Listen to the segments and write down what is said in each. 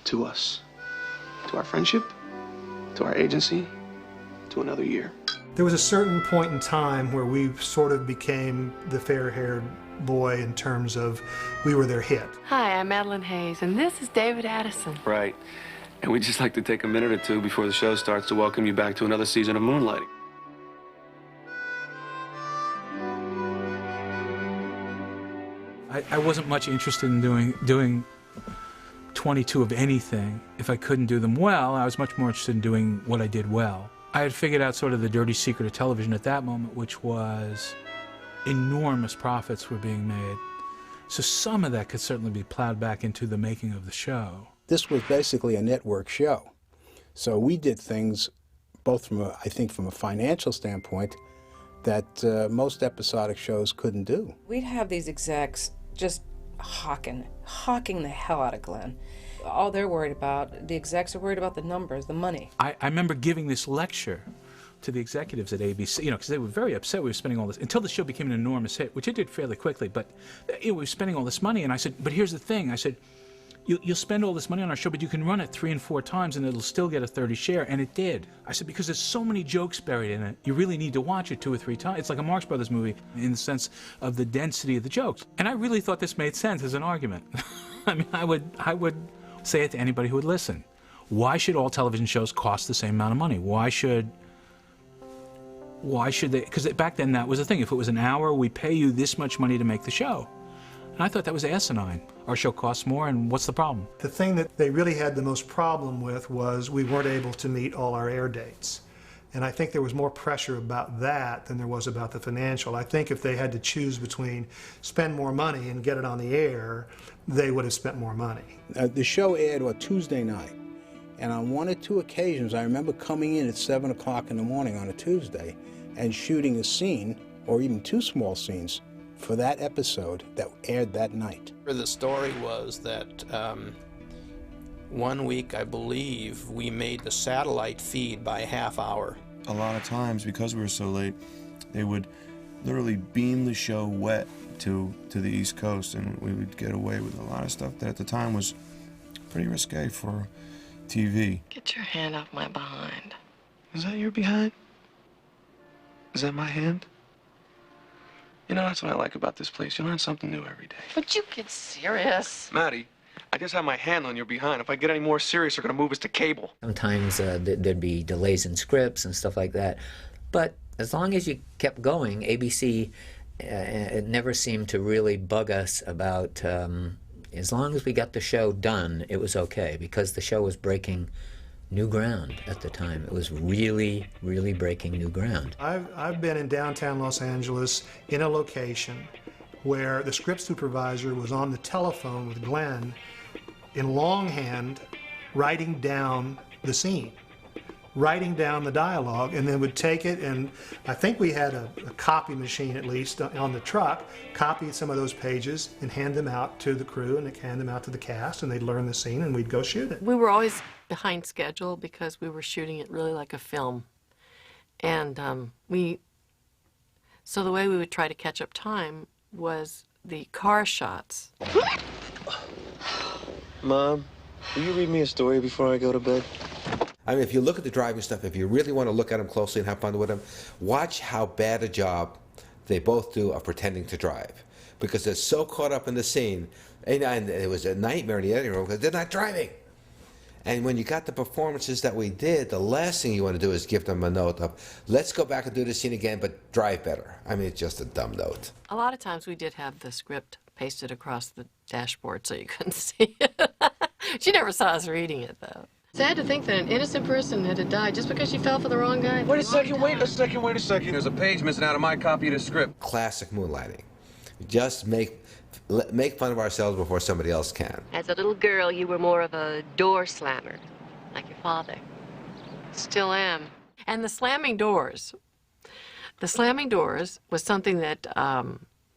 to us, to our friendship, to our agency, to another year. There was a certain point in time where we sort of became the fair-haired boy in terms of we were their hit. Hi, I'm Madeline Hayes, and this is David Addison. Right. And we'd just like to take a minute or two before the show starts to welcome you back to another season of Moonlighting. I wasn't much interested in doing 22 of anything. If I couldn't do them well, I was much more interested in doing what I did well. I had figured out sort of the dirty secret of television at that moment, which was enormous profits were being made. So some of that could certainly be plowed back into the making of the show. This was basically a network show. So we did things both from I think from a financial standpoint that most episodic shows couldn't do. We'd have these execs just hawking the hell out of Glenn. All they're worried about, the execs are worried about the numbers, the money. I remember giving this lecture to the executives at ABC, because they were very upset we were spending all this, until the show became an enormous hit, which it did fairly quickly, but we were spending all this money, and I said, but here's the thing, I said, you'll spend all this money on our show, but you can run it 3 and 4 times and it'll still get a 30 share, and it did. I said, because there's so many jokes buried in it, you really need to watch it 2 or 3 times. It's like a Marx Brothers movie in the sense of the density of the jokes. And I really thought this made sense as an argument. I mean, I would say it to anybody who would listen. Why should all television shows cost the same amount of money? Why should they? Because back then that was the thing. If it was an hour, we pay you this much money to make the show. And I thought that was asinine. Our show costs more, and what's the problem? The thing that they really had the most problem with was we weren't able to meet all our air dates. And I think there was more pressure about that than there was about the financial. I think if they had to choose between spend more money and get it on the air, they would have spent more money. The show aired on Tuesday night. And on 1 or 2 occasions, I remember coming in at 7 o'clock in the morning on a Tuesday and shooting a scene, or even 2 small scenes, for that episode that aired that night. The story was that one week, I believe, we made the satellite feed by a half hour. A lot of times, because we were so late, they would literally beam the show wet to the East Coast, and we would get away with a lot of stuff that at the time was pretty risque for TV. Get your hand off my behind. Is that your behind? Is that my hand? You know, that's what I like about this place. You learn something new every day. Would you get serious? Maddie, I just have my hand on your behind. If I get any more serious, they're going to move us to cable. Sometimes there'd be delays in scripts and stuff like that. But as long as you kept going, ABC it never seemed to really bug us about, as long as we got the show done, it was okay, because the show was breaking new ground at the time. It was really, really breaking new ground. I've been in downtown Los Angeles in a location where the script supervisor was on the telephone with Glenn in longhand writing down the scene, writing down the dialogue, and then would take it, and I think we had a copy machine at least on the truck, copy some of those pages and hand them out to the crew and hand them out to the cast, and they'd learn the scene and we'd go shoot it. We were always behind schedule because we were shooting it really like a film. And so the way we would try to catch up time was the car shots. Mom, will you read me a story before I go to bed? I mean, if you look at the driving stuff, if you really want to look at them closely and have fun with them, watch how bad a job they both do of pretending to drive. Because they're so caught up in the scene, and it was a nightmare in the editing room because they're not driving. And when you got the performances that we did, the last thing you want to do is give them a note of, let's go back and do this scene again, but drive better. I mean, it's just a dumb note. A lot of times we did have the script pasted across the dashboard so you couldn't see it. She never saw us reading it, though. Sad to think that an innocent person had to die just because she fell for the wrong guy. Wait a second, wait a second, wait a second. There's a page missing out of my copy of the script. Classic Moonlighting. Just make fun of ourselves before somebody else can. As a little girl, you were more of a door slammer, like your father. Still am. And the slamming doors. The slamming doors was something that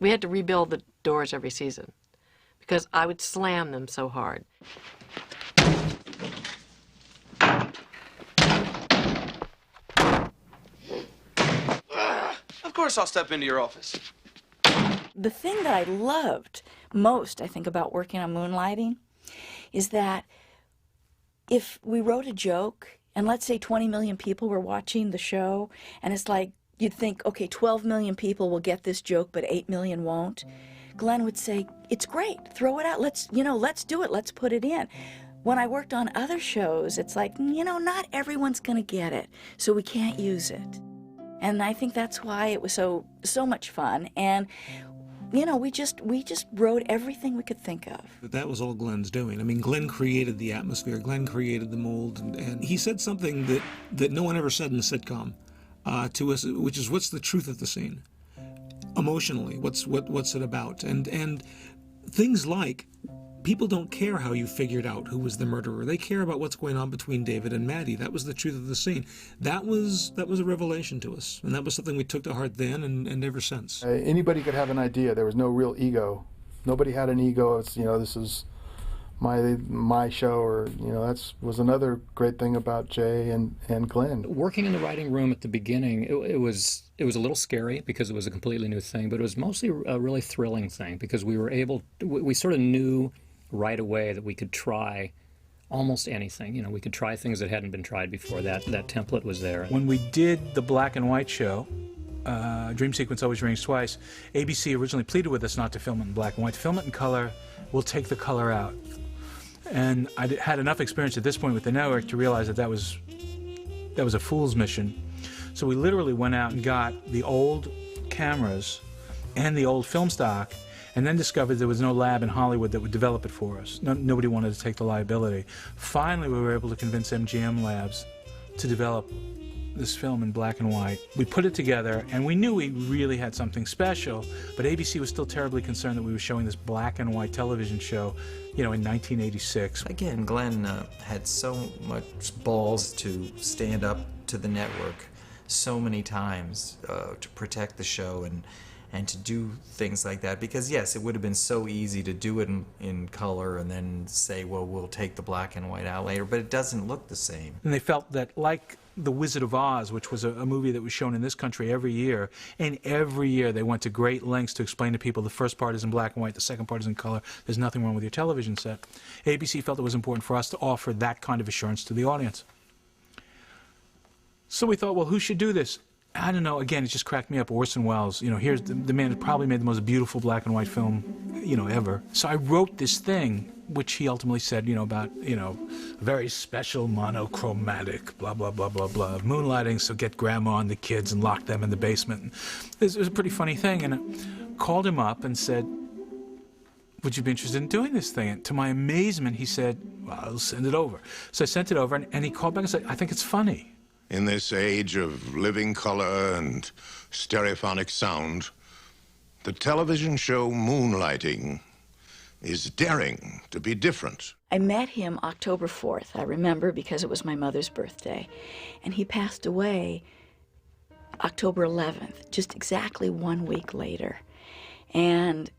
we had to rebuild the doors every season because I would slam them so hard. Of course I'll step into your office. The thing that I loved most, I think, about working on Moonlighting is that if we wrote a joke, and let's say 20 million people were watching the show, and it's like, you'd think, okay, 12 million people will get this joke, but 8 million won't. Glenn would say, it's great, throw it out, let's do it, let's put it in. When I worked on other shows, it's like, not everyone's gonna get it, so we can't use it. And I think that's why it was so much fun. And we just wrote everything we could think of. That was all Glenn's doing. I mean, Glenn created the atmosphere, Glenn created the mold, and he said something that no one ever said in a sitcom to us, which is, what's the truth of the scene? Emotionally, what's it about? And things like, people don't care how you figured out who was the murderer. They care about what's going on between David and Maddie. That was the truth of the scene. That was a revelation to us, and that was something we took to heart then and ever since. Anybody could have an idea. There was no real ego. Nobody had an ego. It's this is my show, or that was another great thing about Jay and Glenn. Working in the writing room at the beginning, it was a little scary because it was a completely new thing, but it was mostly a really thrilling thing because we sort of knew right away that we could try almost anything. We could try things that hadn't been tried before. That template was there. When we did the black and white show, Dream Sequence Always Rings Twice, ABC originally pleaded with us not to film it in black and white. To film it in color, we'll take the color out. And I had enough experience at this point with the network to realize that was a fool's mission. So we literally went out and got the old cameras and the old film stock, and then discovered there was no lab in Hollywood that would develop it for us. Nobody wanted to take the liability. Finally, we were able to convince MGM Labs to develop this film in black and white. We put it together, and we knew we really had something special, but ABC was still terribly concerned that we were showing this black and white television show, in 1986. Again, Glenn had so much balls to stand up to the network so many times to protect the show and to do things like that, because yes, it would have been so easy to do it in color and then say, well, we'll take the black and white out later, but it doesn't look the same. And they felt that, like The Wizard of Oz, which was a movie that was shown in this country every year, and every year they went to great lengths to explain to people the first part is in black and white, the second part is in color, there's nothing wrong with your television set. ABC felt it was important for us to offer that kind of assurance to the audience. So we thought, well, who should do this? I don't know, again, it just cracked me up. Orson Welles, here's the man who probably made the most beautiful black and white film, ever. So I wrote this thing, which he ultimately said, about, very special monochromatic, blah, blah, blah, blah, blah, moonlighting, so get grandma and the kids and lock them in the basement. And it was a pretty funny thing, and I called him up and said, would you be interested in doing this thing? And to my amazement, he said, well, I'll send it over. So I sent it over, and he called back and said, I think it's funny. In this age of living color and stereophonic sound, the television show Moonlighting is daring to be different. I met him October 4th, I remember, because it was my mother's birthday. And he passed away October 11th, just exactly 1 week later. And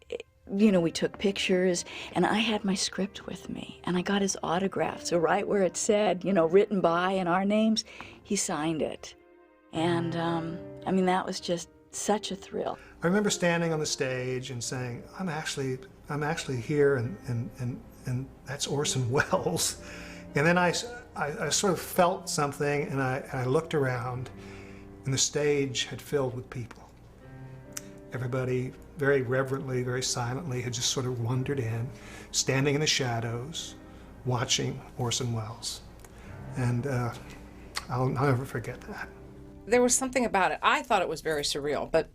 we took pictures, and I had my script with me, and I got his autograph. So right where it said, written by and our names, he signed it. And, that was just such a thrill. I remember standing on the stage and saying, I'm actually here, and that's Orson Welles. And then I sort of felt something, and I looked around, and the stage had filled with people. Everybody very reverently, very silently had just sort of wandered in, standing in the shadows, watching Orson Welles. And I'll never forget that. There was something about it. I thought it was very surreal, but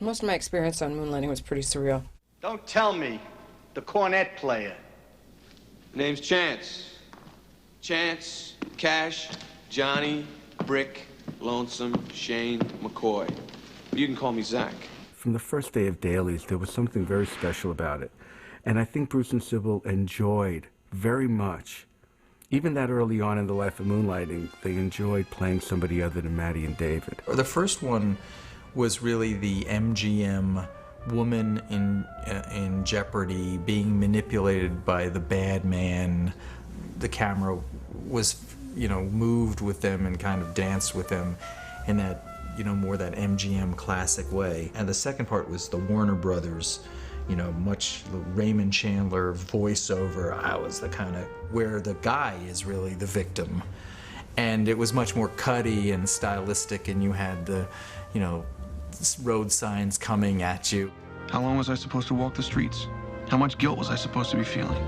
most of my experience on Moonlighting was pretty surreal. Don't tell me the cornet player. Name's Chance. Chance, Cash, Johnny, Brick, Lonesome, Shane, McCoy. You can call me Zach. From the first day of dailies, there was something very special about it. And I think Bruce and Sybil enjoyed very much, even that early on in the life of Moonlighting, they enjoyed playing somebody other than Maddie and David. The first one was really the MGM woman in jeopardy, being manipulated by the bad man. The camera was, moved with them and kind of danced with them in that, more that MGM classic way. And the second part was the Warner Brothers, you know, much Raymond Chandler voiceover. I was the kind of where the guy is really the victim. And it was much more cutty and stylistic, and you had the, you know, road signs coming at you. How long was I supposed to walk the streets? How much guilt was I supposed to be feeling?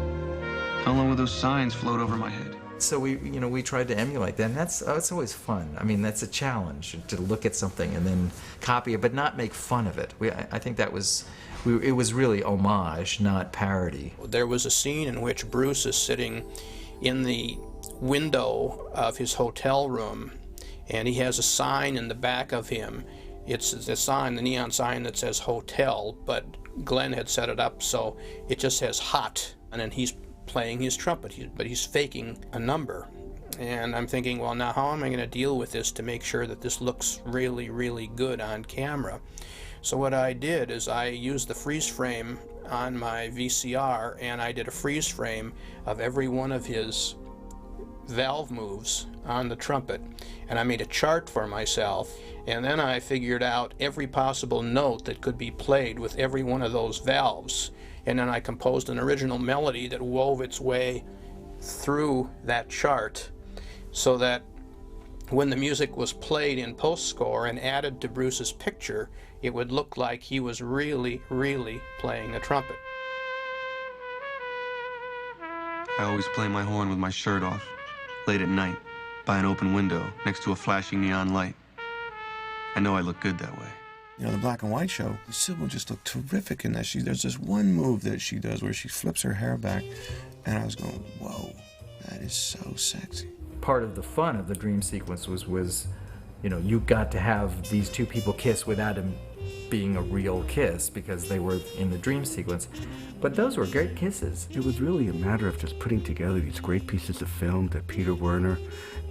How long would those signs float over my head? So we tried to emulate that, and that's always fun. I mean, that's a challenge to look at something and then copy it, but not make fun of it. I think that was, it was really homage, not parody. There was a scene in which Bruce is sitting in the window of his hotel room, and he has a sign in the back of him. It's the sign, the neon sign that says hotel, but Glenn had set it up so it just says hot, and then he's playing his trumpet, but he's faking a number. And I'm thinking, well, now how am I going to deal with this to make sure that this looks really, really good on camera? So what I did is I used the freeze frame on my VCR, and I did a freeze frame of every one of his valve moves on the trumpet, and I made a chart for myself, and then I figured out every possible note that could be played with every one of those valves, and then I composed an original melody that wove its way through that chart so that when the music was played in post-score and added to Bruce's picture, it would look like he was really, really playing the trumpet. I always play my horn with my shirt off, late at night, by an open window, next to a flashing neon light. I know I look good that way. You know, the black and white show, Sybil just looked terrific in that. There's this one move that she does where she flips her hair back, and I was going, whoa, that is so sexy. Part of the fun of the dream sequence was, you know, you got to have these two people kiss without him being a real kiss because they were in the dream sequence. But those were great kisses. It was really a matter of just putting together these great pieces of film that Peter Werner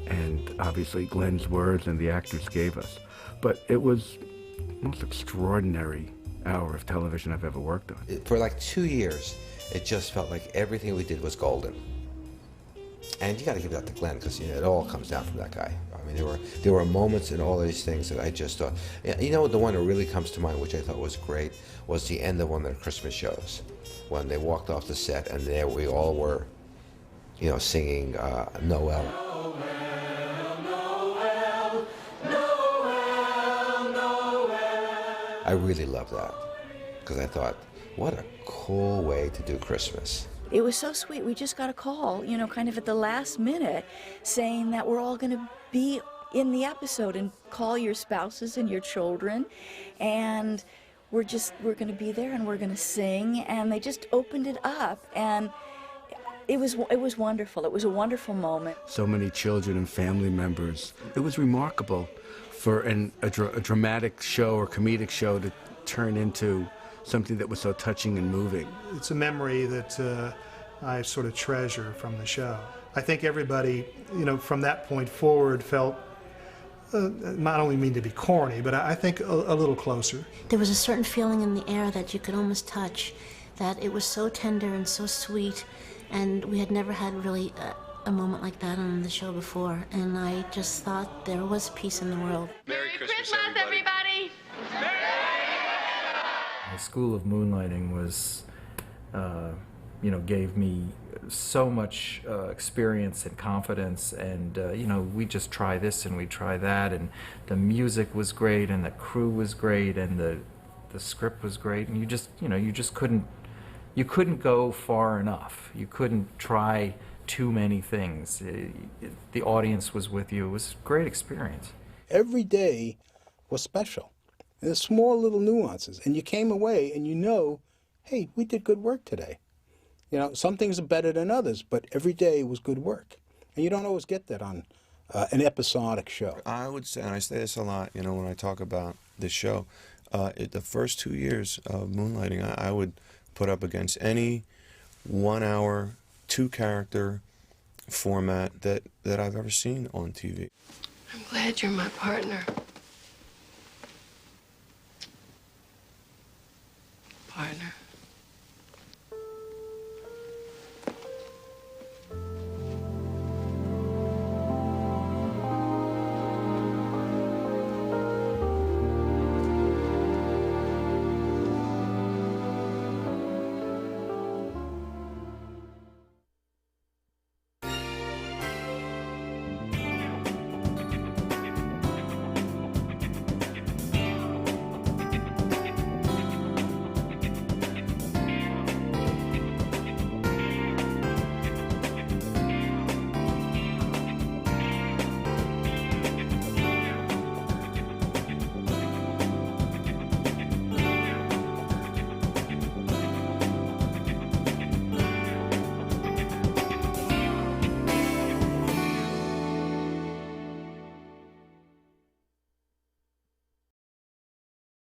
and obviously Glenn's words and the actors gave us. But it was the most extraordinary hour of television I've ever worked on. For like 2 years, it just felt like everything we did was golden. And you got to give that to Glenn because, you know, it all comes down from that guy. I mean, there were moments in all of these things that I just thought, you know, the one that really comes to mind, which I thought was great, was the end of one of the Christmas shows when they walked off the set and there we all were, you know, singing Noel. I really loved that because I thought, what a cool way to do Christmas. It was so sweet. We just got a call, you know, kind of at the last minute saying that we're all going to be in the episode and call your spouses and your children. And we're going to be there and we're going to sing. And they just opened it up. And it was wonderful. It was a wonderful moment. So many children and family members. It was remarkable for a dramatic show or comedic show to turn into something that was so touching and moving. It's a memory that I sort of treasure from the show. I think everybody, you know, from that point forward felt, I don't mean to be corny, but I think a little closer. There was a certain feeling in the air that you could almost touch, that it was so tender and so sweet, and we had never had really a moment like that on the show before, and I just thought there was peace in the world. Merry Christmas, everybody! The School of Moonlighting was, you know, gave me so much experience and confidence, and you know, we just try this and we try that, and the music was great, and the crew was great, and the script was great, and you just couldn't go far enough. You couldn't try too many things. The audience was with you. It was a great experience. Every day was special. There's small little nuances, and you came away and you know, hey, we did good work today. You know, some things are better than others, but every day was good work. And you don't always get that on an episodic show. I would say, and I say this a lot, you know, when I talk about this show, the first 2 years of Moonlighting, I would put up against any 1 hour, 2-character format that I've ever seen on TV. I'm glad you're my partner. Partner.